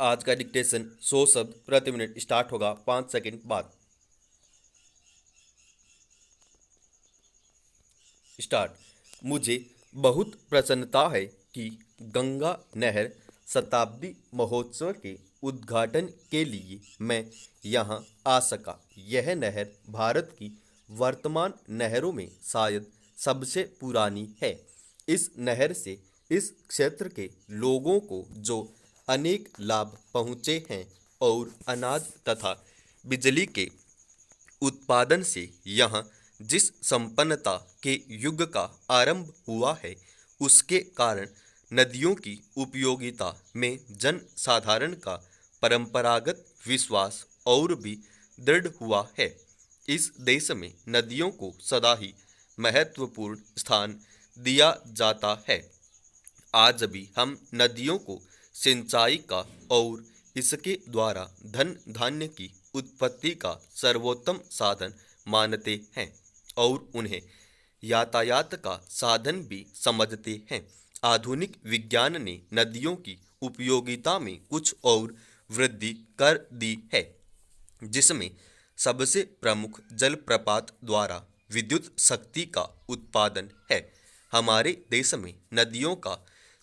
आज का डिक्टेशन 100 शब्द प्रति मिनट स्टार्ट होगा 5 सेकंड बाद। स्टार्ट। मुझे बहुत प्रसन्नता है कि गंगा नहर शताब्दी महोत्सव के उद्घाटन के लिए मैं यहां आ सका। यह नहर भारत की वर्तमान नहरों में शायद सबसे पुरानी है। इस नहर से इस क्षेत्र के लोगों को जो अनेक लाभ पहुँचे हैं और अनाज तथा बिजली के उत्पादन से यहाँ जिस संपन्नता के युग का आरंभ हुआ है, उसके कारण नदियों की उपयोगिता में जन साधारण का परंपरागत विश्वास और भी दृढ़ हुआ है। इस देश में नदियों को सदा ही महत्वपूर्ण स्थान दिया जाता है। आज भी हम नदियों को सिंचाई का और इसके द्वारा धन धान्य की उत्पत्ति का सर्वोत्तम साधन मानते हैं और उन्हें यातायात का साधन भी समझते हैं। आधुनिक विज्ञान ने नदियों की उपयोगिता में कुछ और वृद्धि कर दी है, जिसमें सबसे प्रमुख जलप्रपात द्वारा विद्युत शक्ति का उत्पादन है। हमारे देश में नदियों का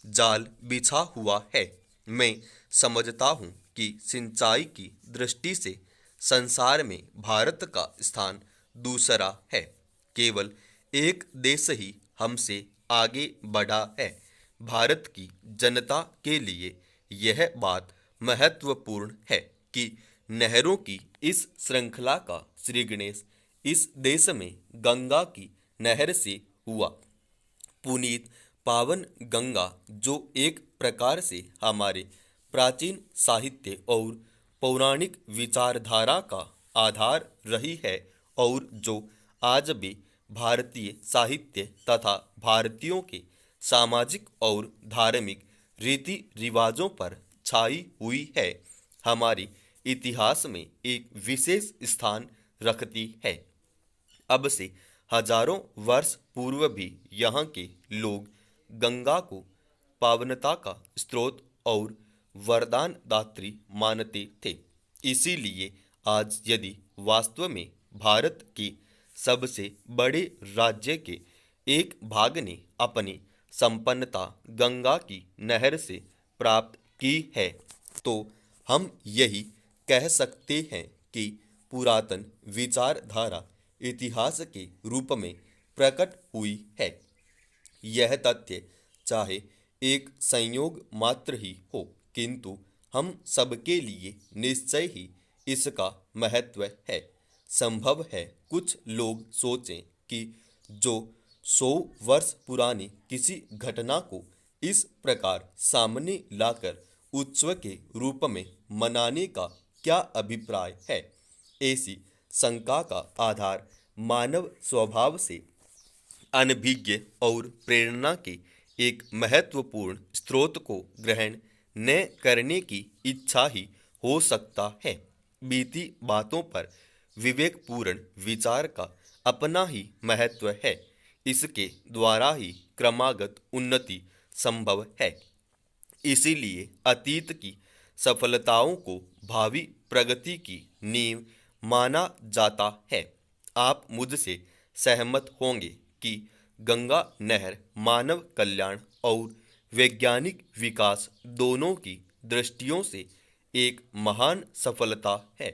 जाल बिछा हुआ है। मैं समझता हूँ कि सिंचाई की दृष्टि से संसार में भारत का स्थान दूसरा है। केवल एक देश ही हमसे आगे बढ़ा है। भारत की जनता के लिए यह बात महत्वपूर्ण है कि नहरों की इस श्रृंखला का श्री गणेश इस देश में गंगा की नहर से हुआ। पुनीत पावन गंगा, जो एक प्रकार से हमारे प्राचीन साहित्य और पौराणिक विचारधारा का आधार रही है और जो आज भी भारतीय साहित्य तथा भारतीयों के सामाजिक और धार्मिक रीति रिवाजों पर छाई हुई है, हमारी इतिहास में एक विशेष स्थान रखती है। अब से हजारों वर्ष पूर्व भी यहाँ के लोग गंगा को पावनता का स्रोत और वरदान दात्री मानते थे। इसीलिए आज यदि वास्तव में भारत के सबसे बड़े राज्य के एक भाग ने अपनी संपन्नता गंगा की नहर से प्राप्त की है, तो हम यही कह सकते हैं कि पुरातन विचारधारा इतिहास के रूप में प्रकट हुई है। यह तथ्य चाहे एक संयोग मात्र ही हो, किंतु हम सबके लिए निश्चय ही इसका महत्व है। संभव है कुछ लोग सोचें कि जो 100 वर्ष पुरानी किसी घटना को इस प्रकार सामने लाकर उत्सव के रूप में मनाने का क्या अभिप्राय है। ऐसी शंका का आधार मानव स्वभाव से अनभिज्ञ और प्रेरणा के एक महत्वपूर्ण स्रोत को ग्रहण न करने की इच्छा ही हो सकता है। बीती बातों पर विवेकपूर्ण विचार का अपना ही महत्व है। इसके द्वारा ही क्रमागत उन्नति संभव है। इसीलिए अतीत की सफलताओं को भावी प्रगति की नींव माना जाता है। आप मुझसे सहमत होंगे कि गंगा नहर मानव कल्याण और वैज्ञानिक विकास दोनों की दृष्टियों से एक महान सफलता है।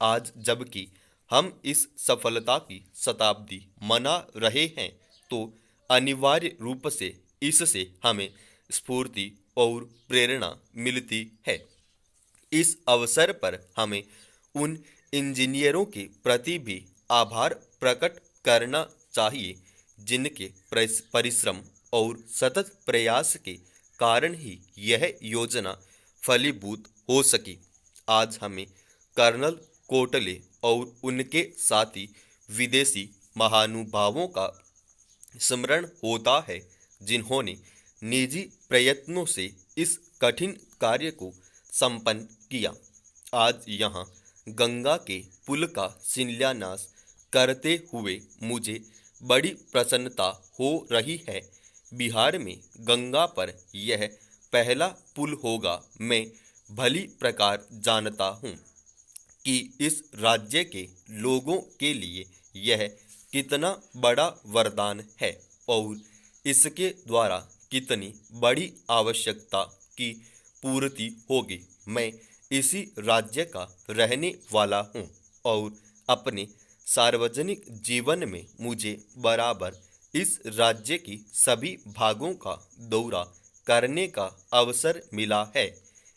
आज जबकि हम इस सफलता की शताब्दी मना रहे हैं, तो अनिवार्य रूप से इससे हमें स्फूर्ति और प्रेरणा मिलती है। इस अवसर पर हमें उन इंजीनियरों के प्रति भी आभार प्रकट करना चाहिए, जिनके परिश्रम और सतत प्रयास के कारण ही यह योजना फलीभूत हो सकी। आज हमें कर्नल कोटले और उनके साथी विदेशी महानुभावों का स्मरण होता है, जिन्होंने निजी प्रयत्नों से इस कठिन कार्य को संपन्न किया। आज यहाँ गंगा के पुल का शिलान्यास करते हुए मुझे बड़ी प्रसन्नता हो रही है। बिहार में गंगा पर यह पहला पुल होगा। मैं भली प्रकार जानता हूँ कि इस राज्य के लोगों के लिए यह कितना बड़ा वरदान है और इसके द्वारा कितनी बड़ी आवश्यकता की पूर्ति होगी। मैं इसी राज्य का रहने वाला हूँ और अपने सार्वजनिक जीवन में मुझे बराबर इस राज्य की सभी भागों का दौरा करने का अवसर मिला है।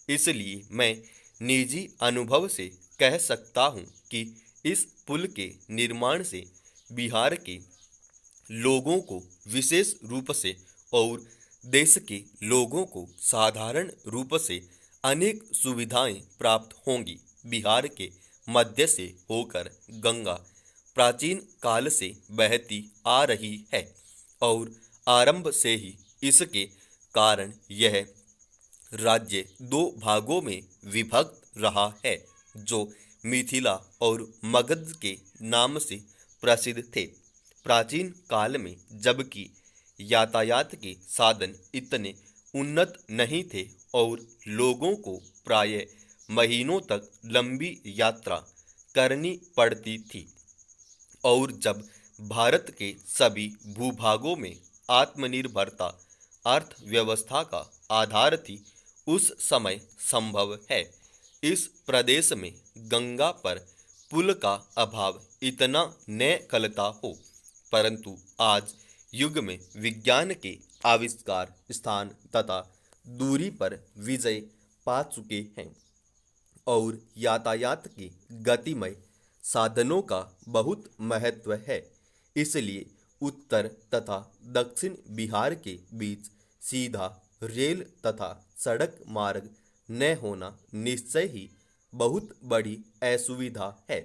इसलिए मैं निजी अनुभव से कह सकता हूँ कि इस पुल के निर्माण से बिहार के लोगों को विशेष रूप से और देश के लोगों को साधारण रूप से अनेक सुविधाएं प्राप्त होंगी। बिहार के मध्य से होकर गंगा प्राचीन काल से बहती आ रही है और आरंभ से ही इसके कारण यह राज्य दो भागों में विभक्त रहा है, जो मिथिला और मगध के नाम से प्रसिद्ध थे। प्राचीन काल में जबकि यातायात के साधन इतने उन्नत नहीं थे और लोगों को प्रायः महीनों तक लंबी यात्रा करनी पड़ती थी और जब भारत के सभी भूभागों में आत्मनिर्भरता अर्थव्यवस्था का आधार थी, उस समय संभव है इस प्रदेश में गंगा पर पुल का अभाव इतना न खलता हो। परंतु आज युग में विज्ञान के आविष्कार स्थान तथा दूरी पर विजय पा चुके हैं और यातायात के गतिमय साधनों का बहुत महत्व है। इसलिए उत्तर तथा दक्षिण बिहार के बीच सीधा रेल तथा सड़क मार्ग न होना निश्चय ही बहुत बड़ी असुविधा है।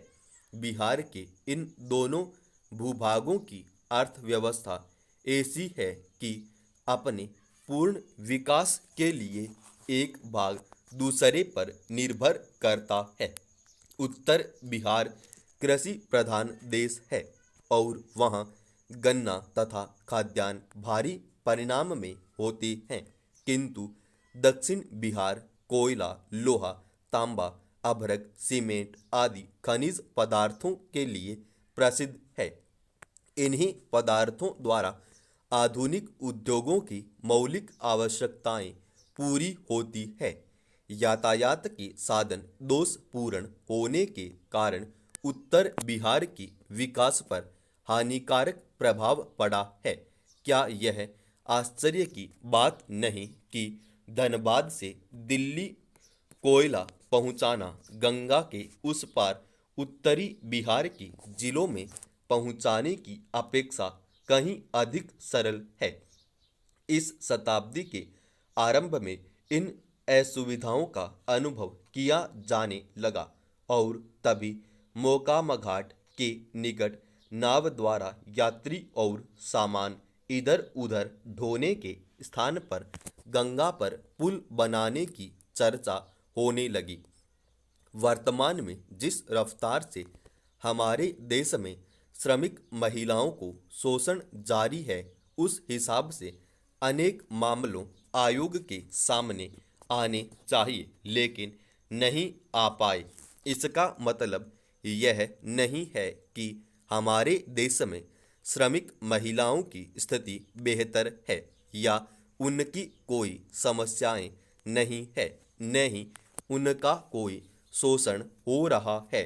बिहार के इन दोनों भूभागों की अर्थव्यवस्था ऐसी है कि अपने पूर्ण विकास के लिए एक भाग दूसरे पर निर्भर करता है। उत्तर बिहार कृषि प्रधान देश है और वहाँ गन्ना तथा खाद्यान्न भारी परिमाण में होते हैं, किंतु दक्षिण बिहार कोयला, लोहा, तांबा, अभ्रक, सीमेंट आदि खनिज पदार्थों के लिए प्रसिद्ध है। इन्हीं पदार्थों द्वारा आधुनिक उद्योगों की मौलिक आवश्यकताएं पूरी होती है। यातायात के साधन दोषपूर्ण होने के कारण उत्तर बिहार की विकास पर हानिकारक प्रभाव पड़ा है। क्या यह आश्चर्य की बात नहीं कि धनबाद से दिल्ली कोयला पहुंचाना गंगा के उस पार उत्तरी बिहार के जिलों में पहुंचाने की अपेक्षा कहीं अधिक सरल है। इस शताब्दी के आरंभ में इन असुविधाओं का अनुभव किया जाने लगा और तभी मोकामा घाट के निकट नाव द्वारा यात्री और सामान इधर उधर ढोने के स्थान पर गंगा पर पुल बनाने की चर्चा होने लगी। वर्तमान में जिस रफ्तार से हमारे देश में श्रमिक महिलाओं को शोषण जारी है, उस हिसाब से अनेक मामलों आयोग के सामने आने चाहिए, लेकिन नहीं आ पाए। इसका मतलब यह नहीं है कि हमारे देश में श्रमिक महिलाओं की स्थिति बेहतर है या उनकी कोई समस्याएं नहीं है, नहीं उनका कोई शोषण हो रहा है,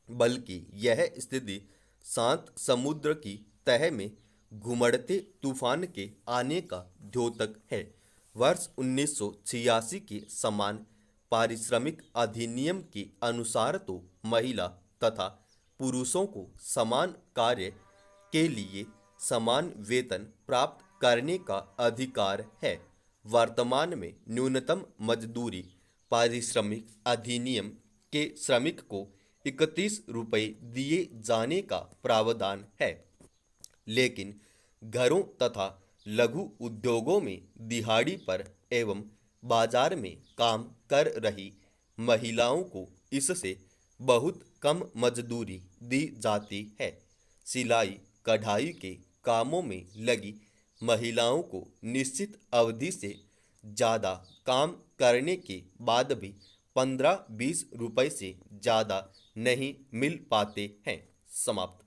बल्कि यह स्थिति शांत समुद्र की तह में घुमड़ते तूफान के आने का द्योतक है। वर्ष 1986 के समान पारिश्रमिक अधिनियम के अनुसार तो महिला तथा पुरुषों को समान कार्य के लिए समान वेतन प्राप्त करने का अधिकार है। वर्तमान में न्यूनतम मजदूरी पारिश्रमिक अधिनियम के श्रमिक को 31 रुपये दिए जाने का प्रावधान है, लेकिन घरों तथा लघु उद्योगों में दिहाड़ी पर एवं बाजार में काम कर रही महिलाओं को इससे बहुत कम मजदूरी दी जाती है। सिलाई कढ़ाई के कामों में लगी महिलाओं को निश्चित अवधि से ज़्यादा काम करने के बाद भी 15-20 रुपए से ज़्यादा नहीं मिल पाते हैं। समाप्त।